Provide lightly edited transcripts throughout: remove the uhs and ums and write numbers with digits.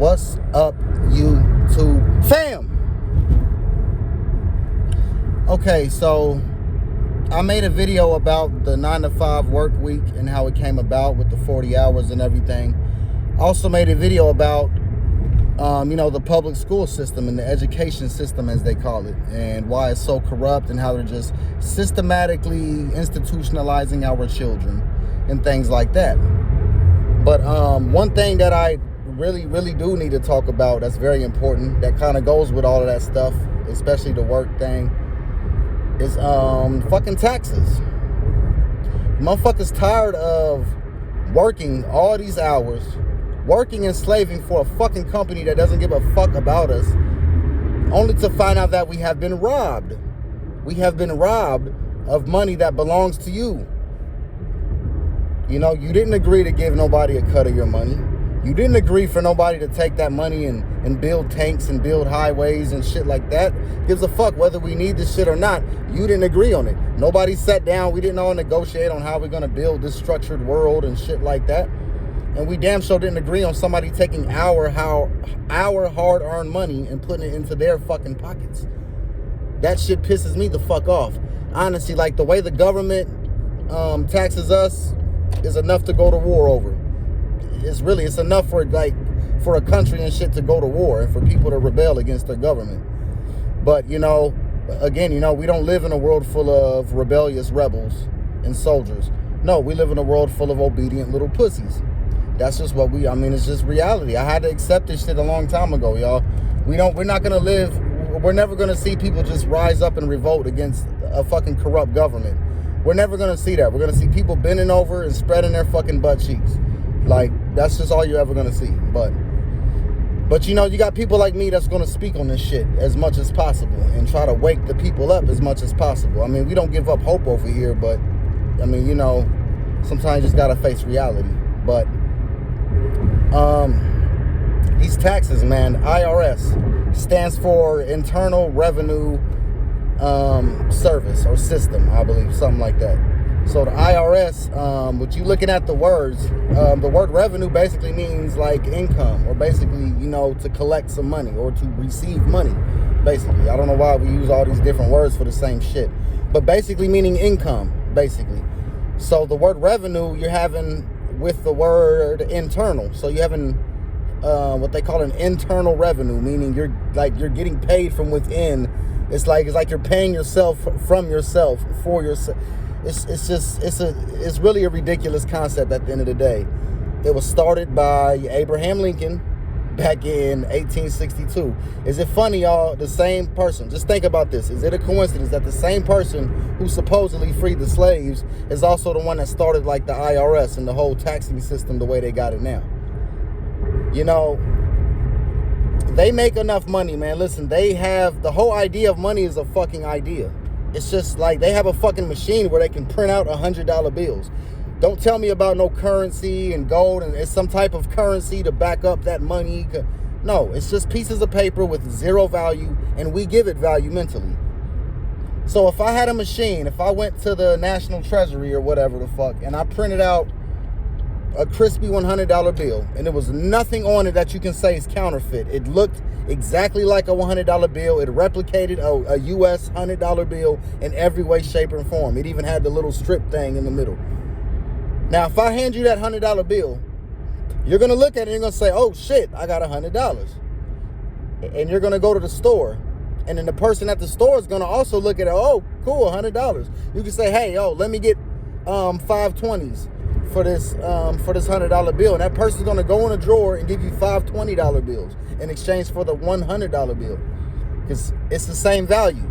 What's up, YouTube fam? Okay, so I made a video about the 9-to-5 work week and how it came about with the 40 hours and everything. Also made a video about, the public school system and the education system, as they call it, and why it's so corrupt and how they're just systematically institutionalizing our children and things like that. But one thing that I really do need to talk about that's very important, that kind of goes with all of that stuff, especially the work thing, is fucking taxes. Motherfuckers tired of working all these hours, working and slaving for a fucking company that doesn't give a fuck about us, only to find out that we have been robbed. We have been robbed of money that belongs to you. You know, you didn't agree to give nobody a cut of your money. You didn't agree for nobody to take that money and build tanks and build highways and shit like that. Gives a fuck whether we need this shit or not. You didn't agree on it. Nobody sat down. We didn't all negotiate on how we're going to build this structured world and shit like that. And we damn sure didn't agree on somebody taking our hard-earned money and putting it into their fucking pockets. That shit pisses me the fuck off. Honestly, like, the way the government taxes us is enough to go to war over. It's enough for a country and shit to go to war and for people to rebel against their government. But, again, we don't live in a world full of rebellious rebels and soldiers. No, we live in a world full of obedient little pussies. That's just what it's just reality. I had to accept this shit a long time ago, y'all. We're never gonna see people just rise up and revolt against a fucking corrupt government. We're never gonna see that. We're gonna see people bending over and spreading their fucking butt cheeks. Like, that's just all you're ever gonna see. But you got people like me that's gonna speak on this shit as much as possible and try to wake the people up as much as possible. We don't give up hope over here, but sometimes you just gotta face reality. But these taxes, man, IRS stands for Internal Revenue Service or System, I believe, something like that. So the IRS, what you looking at the words, the word revenue basically means like income, or basically, to collect some money or to receive money, basically. I don't know why we use all these different words for the same shit, but basically meaning income, basically. So the word revenue you're having with the word internal. So you're having what they call an internal revenue, meaning you're getting paid from within. It's like you're paying yourself from yourself for yourself. It's really a ridiculous concept at the end of the day. It was started by Abraham Lincoln back in 1862. Is it funny, y'all? The same person. Just think about this. Is it a coincidence that the same person who supposedly freed the slaves is also the one that started like the IRS and the whole taxing system the way they got it now? They make enough money, man. Listen, the whole idea of money is a fucking idea. It's just like they have a fucking machine where they can print out $100 bills. Don't tell me about no currency and gold and it's some type of currency to back up that money. No, it's just pieces of paper with zero value, and we give it value mentally. So if I had a machine, if I went to the National Treasury or whatever the fuck, and I printed out a crispy $100 bill, and there was nothing on it that you can say is counterfeit. It looked exactly like a $100 bill. It replicated a US $100 bill in every way, shape, and form. It even had the little strip thing in the middle. Now, if I hand you that $100 bill, you're going to look at it and you're going to say, oh shit, I got $100. And you're going to go to the store. And then the person at the store is going to also look at it, oh, cool, $100. You can say, hey, let me get 520s. For this $100 bill, and that person's gonna go in a drawer and give you 5 $20 bills in exchange for the $100 bill, because it's the same value.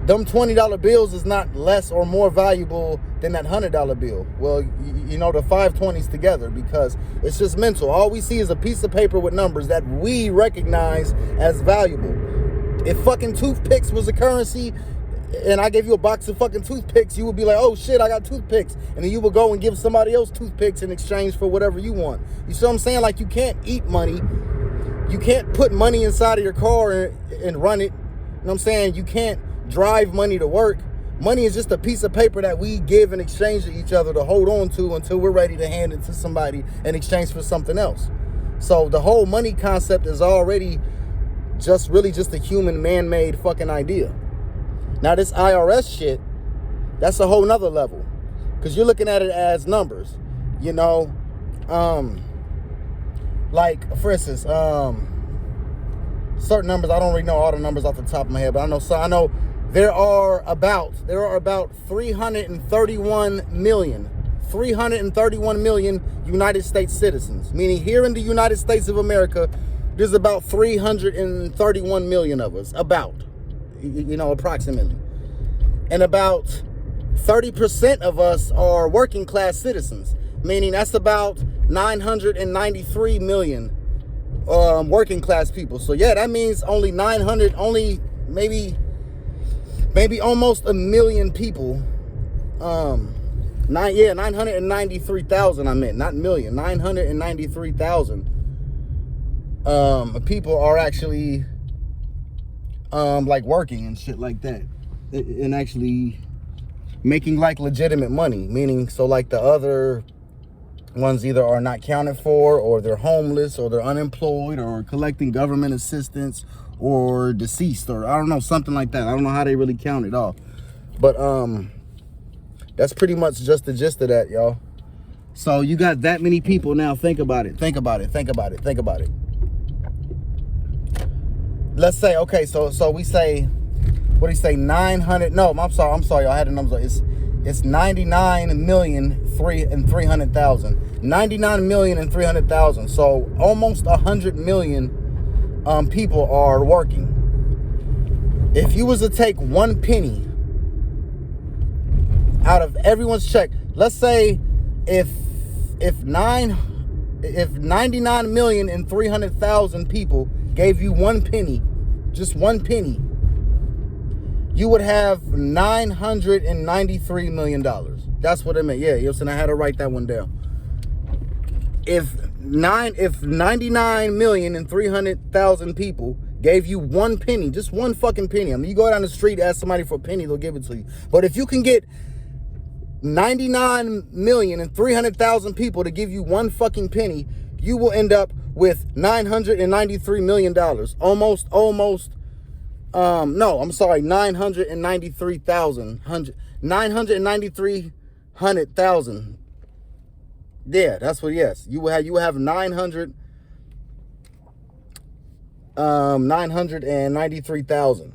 Them $20 bills is not less or more valuable than that $100 bill. Well, the 520s together, because it's just mental. All we see is a piece of paper with numbers that we recognize as valuable. If fucking toothpicks was a currency, and I gave you a box of fucking toothpicks, you would be like, oh shit, I got toothpicks. And then you would go and give somebody else toothpicks in exchange for whatever you want. You see what I'm saying? Like, you can't eat money. You can't put money inside of your car and run it. You know what I'm saying? You can't drive money to work. Money is just a piece of paper that we give in exchange to each other to hold on to until we're ready to hand it to somebody in exchange for something else. So the whole money concept is already really just a human man-made fucking idea. Now this IRS shit, that's a whole nother level, because you're looking at it as numbers, you know. Like for instance, certain numbers, I don't really know all the numbers off the top of my head, but I know there are about 331 million United States citizens, meaning here in the United States of America, there's about 331 million of us, approximately. And about 30% of us are working class citizens, meaning that's about 993 million working class people. So yeah, that means maybe almost a million people. 993,000, I meant, not million, 993,000 people are actually like working and shit like that, and actually making like legitimate money, meaning so like the other ones either are not counted for, or they're homeless, or they're unemployed, or collecting government assistance, or deceased, or I don't know, something like that. I don't know how they really count it off, but that's pretty much just the gist of that, y'all. So you got that many people. Now think about it. Let's say, okay, so we say, what do you say, 900? No, I'm sorry, y'all, I had the numbers. It's 99,300,000. 99,300,000. So almost 100 million people are working. If you was to take one penny out of everyone's check, let's say if 99,300,000 people gave you one penny, just one penny, you would have $993 million. That's what it meant. Yeah, I had to write that one down. If 99,300,000 people gave you one penny, just one fucking penny. I mean, you go down the street, ask somebody for a penny, they'll give it to you. But if you can get 99,300,000 people to give you one fucking penny, you will end up with $993 million. Almost, no, I'm sorry, 993,000. Yeah, that's what, yes. You have 993,000.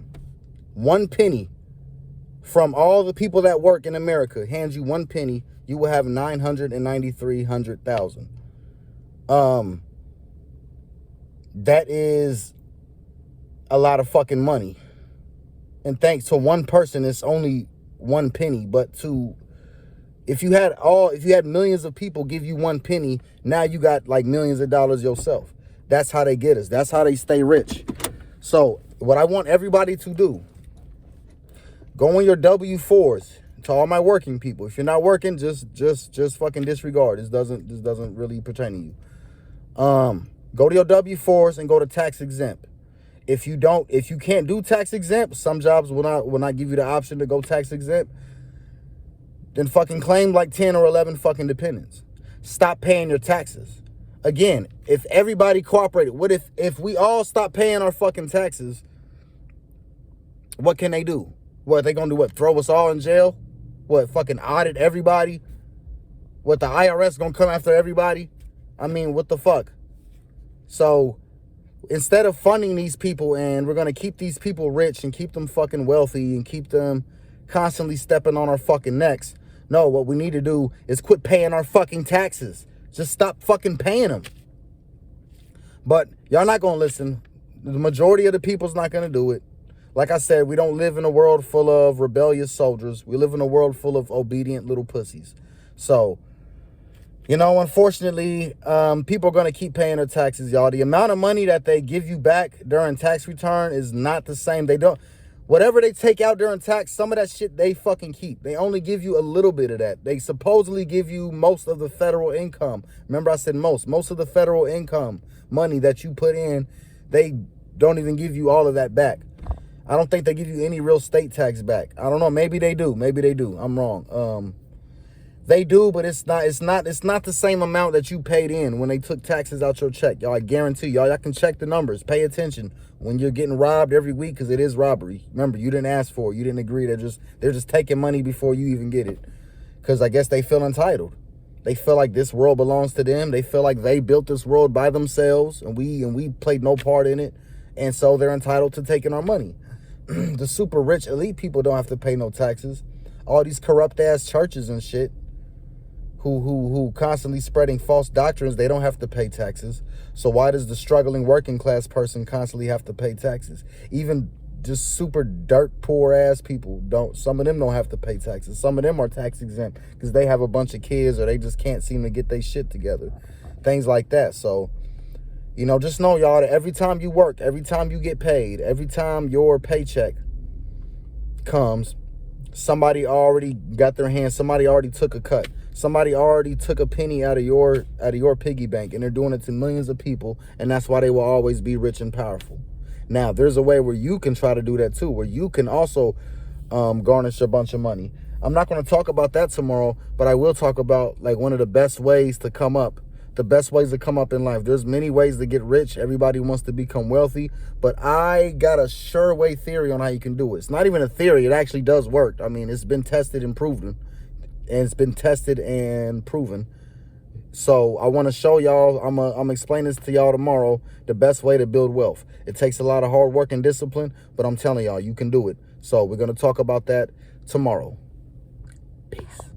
One penny from all the people that work in America hands you one penny, you will have 993,000. That is a lot of fucking money. And thanks to one person, it's only one penny. But if you had millions of people give you one penny, now you got like millions of dollars yourself. That's how they get us. That's how they stay rich. So what I want everybody to do, go on your W-4s. To all my working people, if you're not working, just fucking disregard. This doesn't really pertain to you. Go to your W-4s and go to tax exempt. If you can't do tax exempt, some jobs will not give you the option to go tax exempt, then fucking claim like 10 or 11 fucking dependents. Stop paying your taxes. Again, if everybody cooperated, what if we all stop paying our fucking taxes, what can they do? What, they gonna do what? Throw us all in jail? What, fucking audit everybody? What, the IRS gonna come after everybody? I mean, what the fuck? So instead of funding these people, and we're gonna keep these people rich and keep them fucking wealthy and keep them constantly stepping on our fucking necks, no, what we need to do is quit paying our fucking taxes. Just stop fucking paying them. But y'all not gonna listen. The majority of the people's not gonna do it. Like I said, we don't live in a world full of rebellious soldiers. We live in a world full of obedient little pussies. So, unfortunately, people are going to keep paying their taxes, y'all. The amount of money that they give you back during tax return is not the same. Whatever they take out during tax, some of that shit they fucking keep. They only give you a little bit of that. They supposedly give you most of the federal income. Remember I said most of the federal income money that you put in, they don't even give you all of that back. I don't think they give you any real state tax back. I don't know. Maybe they do. I'm wrong. They do, but it's not the same amount that you paid in when they took taxes out your check. Y'all, I guarantee y'all can check the numbers. Pay attention when you're getting robbed every week, because it is robbery. Remember, you didn't ask for it. You didn't agree. They're just taking money before you even get it, because I guess they feel entitled. They feel like this world belongs to them. They feel like they built this world by themselves, and we played no part in it, and so they're entitled to taking our money. The super rich elite people don't have to pay no taxes. All these corrupt ass churches and shit, who constantly spreading false doctrines, they don't have to pay taxes. So why does the struggling working class person constantly have to pay taxes? Even just super dirt poor ass people don't. Some of them don't have to pay taxes. Some of them are tax exempt because they have a bunch of kids, or they just can't seem to get their shit together. Things like that. So, you know, just know, y'all, that every time you work, every time you get paid, every time your paycheck comes, somebody already got their hands, somebody already took a cut. Somebody already took a penny out of your piggy bank, and they're doing it to millions of people, and that's why they will always be rich and powerful. Now, there's a way where you can try to do that too, where you can also garnish a bunch of money. I'm not going to talk about that tomorrow, but I will talk about like one of the best ways to come up. The best ways to come up in life. There's many ways to get rich. Everybody wants to become wealthy, but I got a sure way theory on how you can do it. It's not even a theory. It actually does work. I mean, it's been tested and proven. So I want to show y'all, I'm explaining this to y'all tomorrow, the best way to build wealth. It takes a lot of hard work and discipline, but I'm telling y'all, you can do it. So we're going to talk about that tomorrow. Peace.